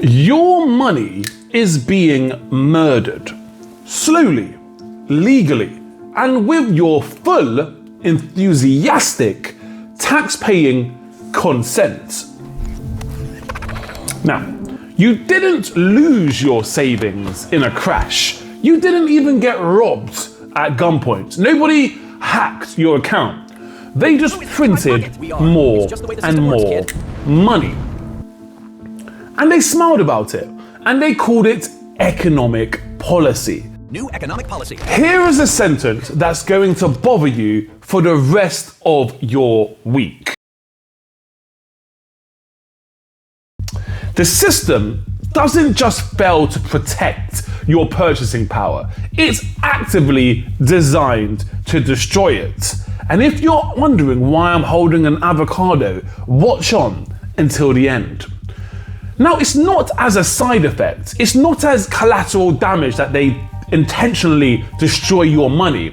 Your money is being murdered, slowly, legally, and with your full, enthusiastic, tax-paying consent. Now, you didn't lose your savings in a crash. You didn't even get robbed at gunpoint. Nobody hacked your account. They just printed more and more money. And they smiled about it, and they called it economic policy. New economic policy. Here is a sentence that's going to bother you for the rest of your week. The system doesn't just fail to protect your purchasing power, it's actively designed to destroy it. And if you're wondering why I'm holding an avocado, watch on until the end. Now, it's not as a side effect, it's not as collateral damage that they intentionally destroy your money.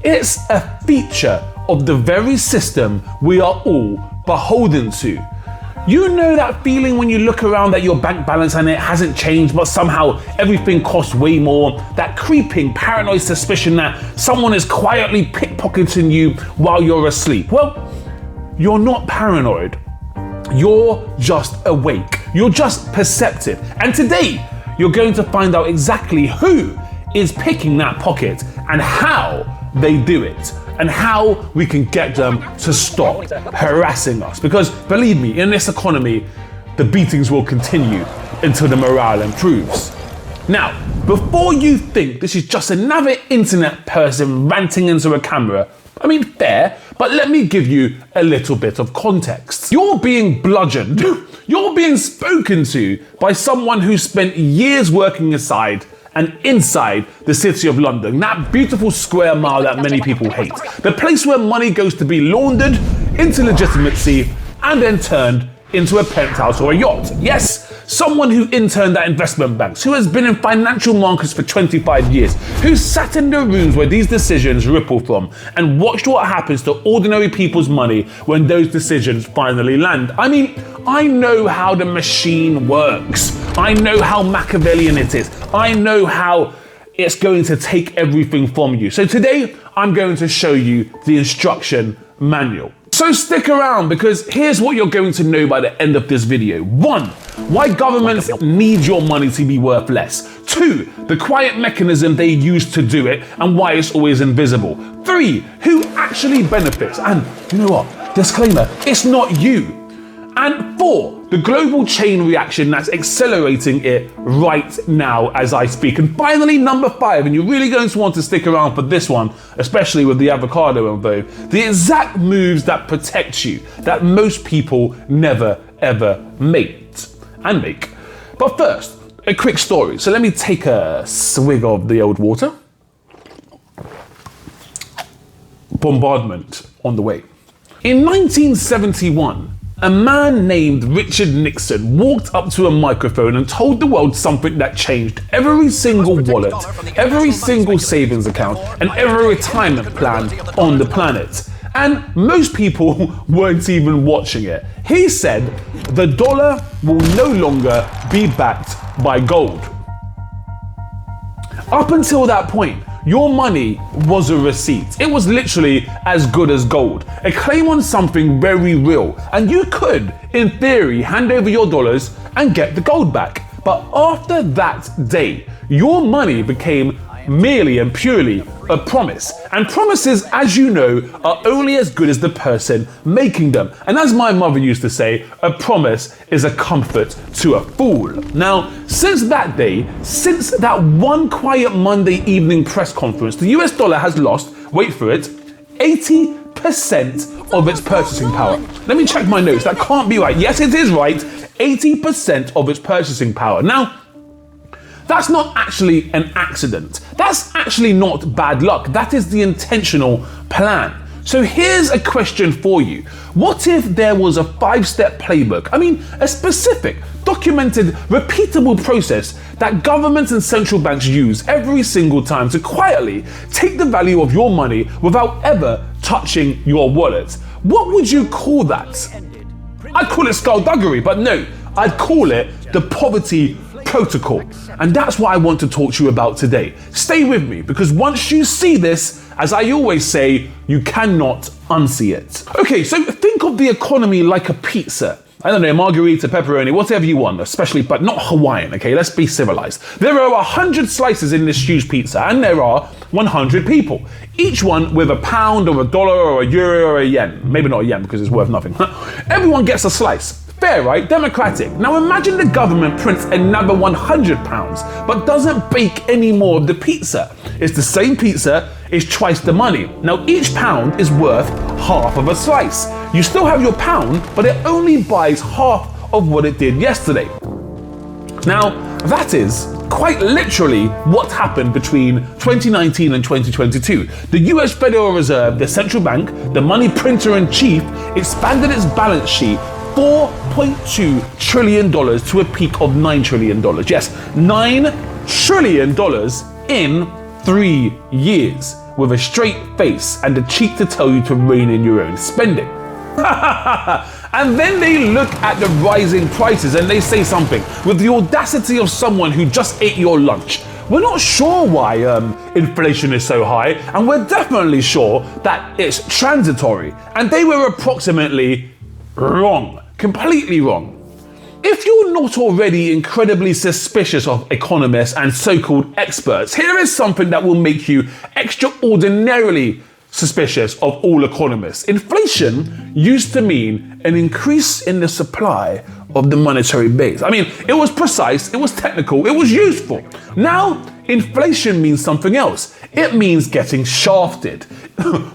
It's a feature of the very system we are all beholden to. You know that feeling when you look around at your bank balance and it hasn't changed, but somehow everything costs way more? That creeping paranoid suspicion that someone is quietly pickpocketing you while you're asleep? Well, you're not paranoid. You're just awake. You're just perceptive. And today, you're going to find out exactly who is picking that pocket and how they do it, and how we can get them to stop harassing us. Because believe me, in this economy, the beatings will continue until the morale improves. Now, before you think this is just another internet person ranting into a camera, I mean, fair, but let me give you a little bit of context. You're being bludgeoned, you're being spoken to by someone who spent years working aside and inside the city of London, that beautiful square mile that many people hate. The place where money goes to be laundered into legitimacy and then turned into a penthouse or a yacht. Yes, someone who interned at investment banks, who has been in financial markets for 25 years, who sat in the rooms where these decisions ripple from and watched what happens to ordinary people's money when those decisions finally land. I mean, I know how the machine works. I know how Machiavellian it is. I know how it's going to take everything from you. So today, I'm going to show you the instruction manual. So stick around, because here's what you're going to know by the end of this video. 1, why governments need your money to be worth less. 2, the quiet mechanism they use to do it and why it's always invisible. 3, who actually benefits. And you know what? Disclaimer, it's not you. And 4, the global chain reaction that's accelerating it right now as I speak. And finally, number 5, and you're really going to want to stick around for this one, especially with the avocado info, the exact moves that protect you, that most people never ever make. But first, a quick story. So let me take a swig of the old water. Bombardment on the way. In 1971, a man named Richard Nixon walked up to a microphone and told the world something that changed every single wallet, every single savings account, and every retirement plan on the planet. And most people weren't even watching it. He said, the dollar will no longer be backed by gold. Up until that point, your money was a receipt. It was literally as good as gold, a claim on something very real. And you could, in theory, hand over your dollars and get the gold back. But after that day, your money became merely and purely a promise. And promises, as you know, are only as good as the person making them. And as my mother used to say, a promise is a comfort to a fool. Now, since that day, since that one quiet Monday evening press conference, the US dollar has lost, wait for it, 80% of its purchasing power. Let me check my notes, that can't be right. Yes, it is right, 80% of its purchasing power. Now, that's not actually an accident. That's actually not bad luck. That is the intentional plan. So here's a question for you. What if there was a 5-step playbook? I mean, a specific, documented, repeatable process that governments and central banks use every single time to quietly take the value of your money without ever touching your wallet? What would you call that? I'd call it skullduggery, but no, I'd call it the poverty protocol. And that's what I want to talk to you about today. Stay with me, because once you see this, as I always say, you cannot unsee it. Okay, so think of the economy like a pizza. I don't know, margarita, pepperoni, whatever you want, especially, but not Hawaiian, okay? Let's be civilized. There are 100 slices in this huge pizza, and there are 100 people. Each one with a pound or a dollar or a euro or a yen. Maybe not a yen because it's worth nothing. Everyone gets a slice. Fair, right? Democratic. Now imagine the government prints another 100 pounds, but doesn't bake any more of the pizza. It's the same pizza, it's twice the money. Now each pound is worth half of a slice. You still have your pound, but it only buys half of what it did yesterday. Now, that is quite literally what happened between 2019 and 2022. The US Federal Reserve, the central bank, the money printer in chief, expanded its balance sheet $4.2 trillion to a peak of $9 trillion. Yes, $9 trillion in 3 years, with a straight face and the cheek to tell you to rein in your own spending. And then they look at the rising prices and they say something with the audacity of someone who just ate your lunch. We're not sure why inflation is so high, and we're definitely sure that it's transitory. And they were approximately wrong. Completely wrong. If you're not already incredibly suspicious of economists and so-called experts, here is something that will make you extraordinarily suspicious of all economists. Inflation used to mean an increase in the supply of the monetary base. I mean, it was precise, it was technical, it was useful. Now, inflation means something else. It means getting shafted.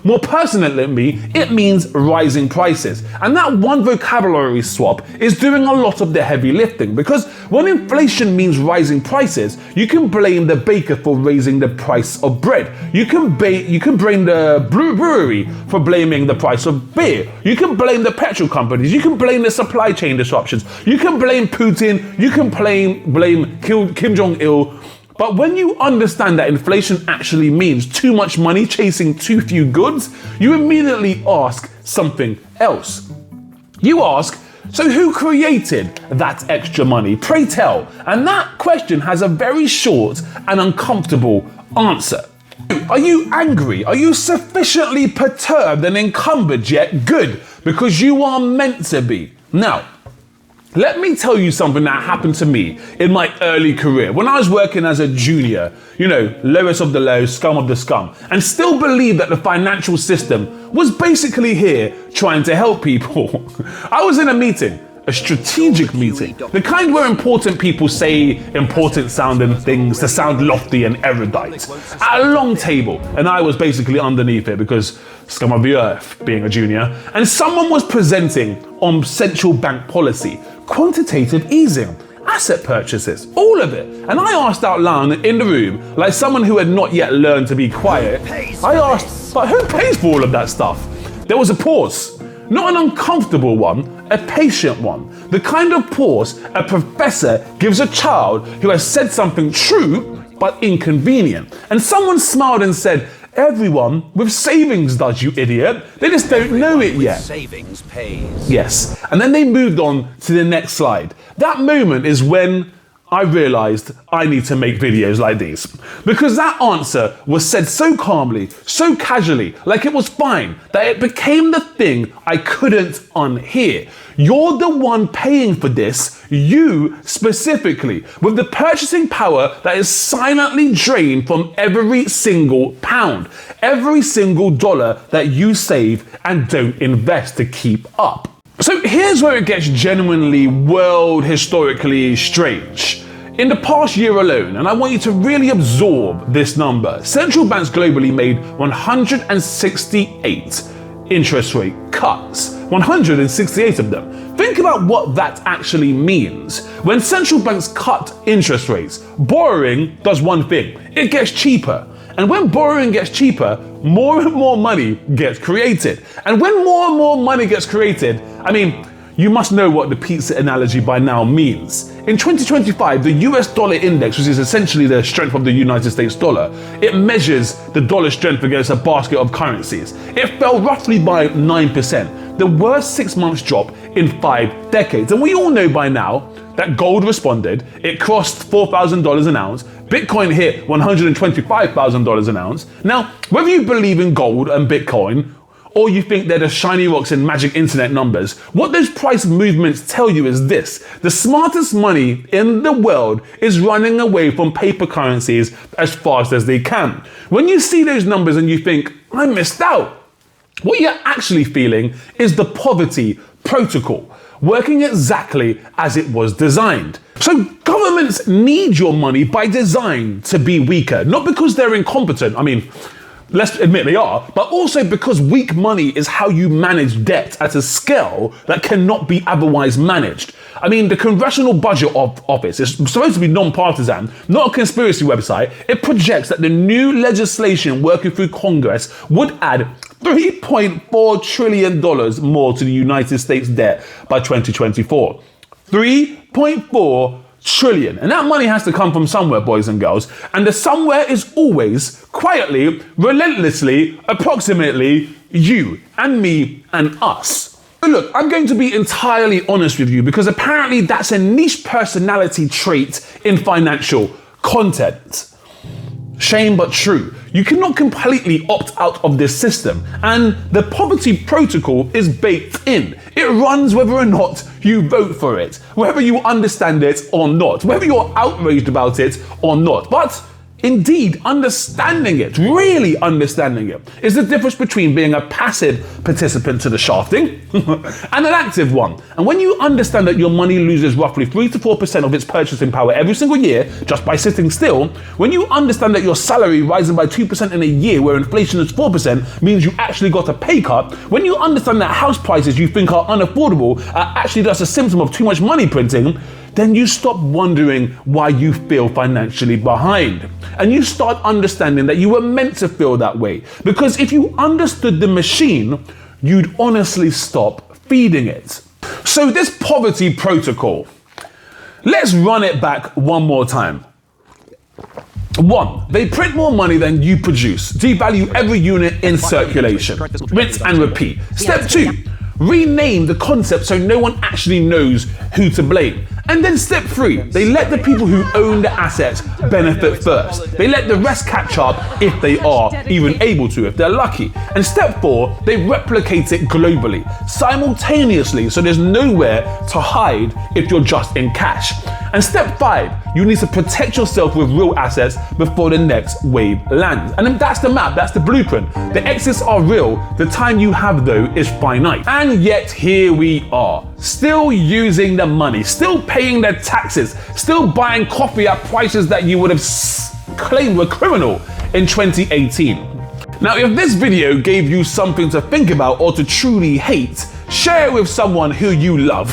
More personally, it means rising prices. And that one vocabulary swap is doing a lot of the heavy lifting, because when inflation means rising prices, you can blame the baker for raising the price of bread. You can blame the brewery for blaming the price of beer. You can blame the petrol companies. You can blame the supply chain disruptions. You can blame Putin. You can blame Kim Jong-il. But when you understand that inflation actually means too much money chasing too few goods, you immediately ask something else. You ask, so who created that extra money? Pray tell. And that question has a very short and uncomfortable answer. Are you angry? Are you sufficiently perturbed and encumbered yet good? Because you are meant to be. Now, let me tell you something that happened to me in my early career when I was working as a junior, lowest of the low, scum of the scum, and still believed that the financial system was basically here trying to help people. I was in a meeting, a strategic meeting, the kind where important people say important sounding things to sound lofty and erudite, at a long table, and I was basically underneath it because scum of the earth, being a junior, and someone was presenting on central bank policy, quantitative easing, asset purchases, all of it. And I asked out loud in the room, like someone who had not yet learned to be quiet, I asked, but who pays for all of that stuff? There was a pause. Not an uncomfortable one, a patient one. The kind of pause a professor gives a child who has said something true but inconvenient. And someone smiled and said, everyone with savings does, you idiot. They just don't know it yet. Savings pays. Yes. And then they moved on to the next slide. That moment is when I realized I need to make videos like these. Because that answer was said so calmly, so casually, like it was fine, that it became the thing I couldn't unhear. You're the one paying for this, you specifically, with the purchasing power that is silently drained from every single pound, every single dollar that you save and don't invest to keep up. So here's where it gets genuinely world historically strange. In the past year alone, and I want you to really absorb this number, central banks globally made 168 interest rate cuts. 168 of them. Think about what that actually means. When central banks cut interest rates, borrowing does one thing. It gets cheaper. And when borrowing gets cheaper, more and more money gets created. And when more and more money gets created, you must know what the pizza analogy by now means. In 2025, the US dollar index, which is essentially the strength of the United States dollar, it measures the dollar strength against a basket of currencies. It fell roughly by 9%. the worst 6 months drop in 5 decades. And we all know by now that gold responded. It crossed $4,000 an ounce. Bitcoin hit $125,000 an ounce. Now, whether you believe in gold and Bitcoin, or you think they're the shiny rocks and magic internet numbers, what those price movements tell you is this: the smartest money in the world is running away from paper currencies as fast as they can. When you see those numbers and you think, I missed out, what you're actually feeling is the poverty protocol, working exactly as it was designed. So governments need your money by design to be weaker, not because they're incompetent. I mean, let's admit they are, but also because weak money is how you manage debt at a scale that cannot be otherwise managed. I mean, the Congressional Budget Office is supposed to be non-partisan, not a conspiracy website. It projects that the new legislation working through Congress would add $3.4 trillion more to the United States debt by 2024. 3.4 trillion. And that money has to come from somewhere, boys and girls. And the somewhere is always, quietly, relentlessly, approximately you and me and us. But look, I'm going to be entirely honest with you because apparently that's a niche personality trait in financial content. Shame but true. You cannot completely opt out of this system, and the poverty protocol is baked in. It runs whether or not you vote for it, whether you understand it or not, whether you're outraged about it or not. But indeed, understanding it, really understanding it, is the difference between being a passive participant to the shafting and an active one. And when you understand that your money loses roughly 3 to 4% of its purchasing power every single year just by sitting still, when you understand that your salary rising by 2% in a year where inflation is 4% means you actually got a pay cut, when you understand that house prices you think are unaffordable are actually just a symptom of too much money printing, then you stop wondering why you feel financially behind. And you start understanding that you were meant to feel that way. Because if you understood the machine, you'd honestly stop feeding it. So this poverty protocol, let's run it back one more time. 1, they print more money than you produce. Devalue every unit in circulation. Rinse and repeat. Step 2, rename the concept so no one actually knows who to blame. And then step 3, they let the people who own the assets benefit first. They let the rest catch up if they are even able to, if they're lucky. And step 4, they replicate it globally, simultaneously, so there's nowhere to hide if you're just in cash. And step 5, you need to protect yourself with real assets before the next wave lands. And then that's the map, that's the blueprint. The exits are real, the time you have though is finite. And yet here we are, still using the money, still paying their taxes, still buying coffee at prices that you would have claimed were criminal in 2018. Now, if this video gave you something to think about or to truly hate, share it with someone who you love,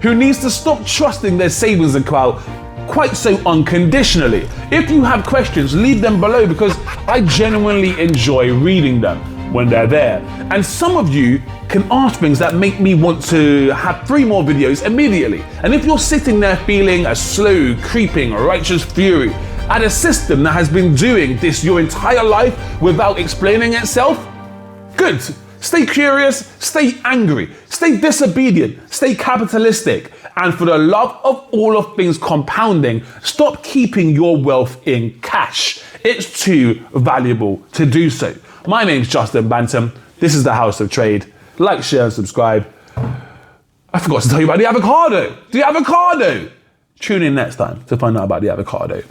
who needs to stop trusting their savings account quite so unconditionally. If you have questions, leave them below because I genuinely enjoy reading them when they're there. And some of you can ask things that make me want to have 3 more videos immediately. And if you're sitting there feeling a slow, creeping, righteous fury at a system that has been doing this your entire life without explaining itself, good. Stay curious, stay angry, stay disobedient, stay capitalistic, and for the love of all of things compounding, stop keeping your wealth in cash. It's too valuable to do so. My name's Justin Bantam. This is the House of Trade. Like, share, and subscribe. I forgot to tell you about the avocado. The avocado! Tune in next time to find out about the avocado.